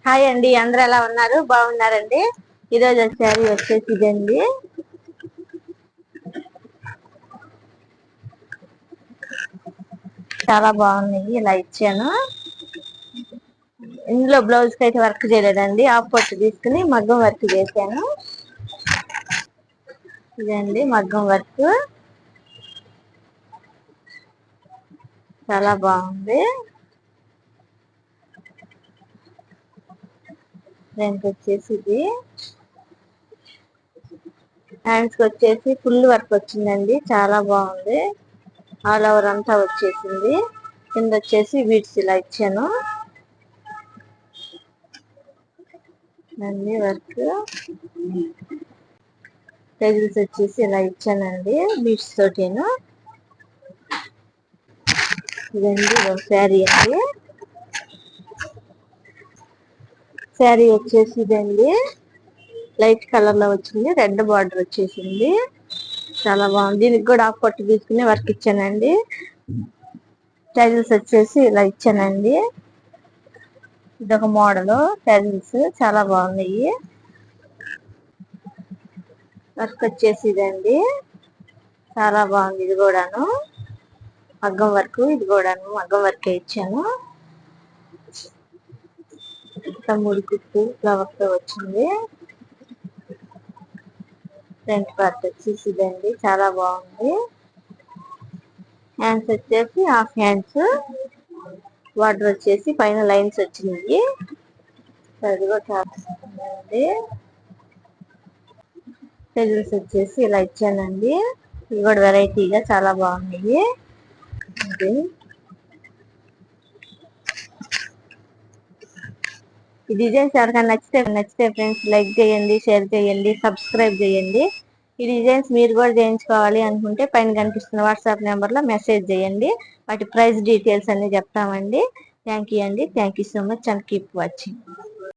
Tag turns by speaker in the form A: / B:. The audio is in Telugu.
A: హాయ్ అండి, అందరూ ఎలా ఉన్నారు? బాగున్నారండి. ఈరోజు శారీ వచ్చేసి ఇదండి. చాలా బాగున్నాయి. ఇలా ఇచ్చాను. ఇందులో బ్లౌజ్ కి అయితే వర్క్ చేయలేదండి. హాఫ్ పట్టు తీసుకుని మగ్గం వర్క్ చేశాను. ఇదండి మగ్గం వర్క్. చాలా బాగుంది. ఫ్రంట్ వచ్చేసి ఇది. హ్యాండ్స్ కి వచ్చేసి ఫుల్ వర్క్ వచ్చిందండి. చాలా బాగుంది. ఆల్ ఓవర్ అంతా వచ్చేసింది. కింద వచ్చేసి బీడ్స్ ఇలా ఇచ్చాను. వర్క్ టైల్స్ వచ్చేసి ఇలా ఇచ్చానండి బీడ్స్ తోటిను. ఇదండి శారీ అండి. శారీ వచ్చేసి ఇదండి లైట్ కలర్ లో వచ్చింది. రెడ్ బార్డర్ వచ్చేసింది. చాలా బాగుంది. దీనికి కూడా హాఫ్ పట్టు తీసుకుని వర్క్ ఇచ్చానండి. టైల్స్ వచ్చేసి ఇలా ఇచ్చానండి. ఇదొక మోడల్ టైల్స్ చాలా బాగున్నాయి. వర్క్ వచ్చేసి ఇదండి. చాలా బాగుంది. ఇది కూడాను మగ్గం వర్క్. ఇది కూడాను మగ్గం వర్క్ ఇచ్చాను. మూడు కుట్టు ఫ్లవర్స్ తో వచ్చింది. ఫ్రంట్ పార్ట్ వచ్చేసి ఇదండి. చాలా బాగుంది. హ్యాండ్స్ వచ్చేసి హాఫ్ హ్యాండ్స్. బార్డర్ వచ్చేసి పైన లైన్స్ వచ్చినాయి. అది కూడా చాలా బాగుంది. టెజిల్స్ వచ్చేసి ఇలా ఇచ్చానండి. ఇవి కూడా వెరైటీగా చాలా బాగున్నాయి. ఈ డిజైన్స్ ఎవరికైనా నచ్చితే ఫ్రెండ్స్ లైక్ చేయండి, షేర్ చేయండి, సబ్స్క్రైబ్ చేయండి. ఈ డిజైన్స్ మీరు కూడా చేయించుకోవాలి అనుకుంటే పైన కనిపిస్తున్న వాట్సాప్ నెంబర్ లో మెసేజ్ చేయండి. వాటి ప్రైస్ డీటెయిల్స్ అన్ని చెప్తామండి. థ్యాంక్ యూ అండి. Thank you so much and keep watching.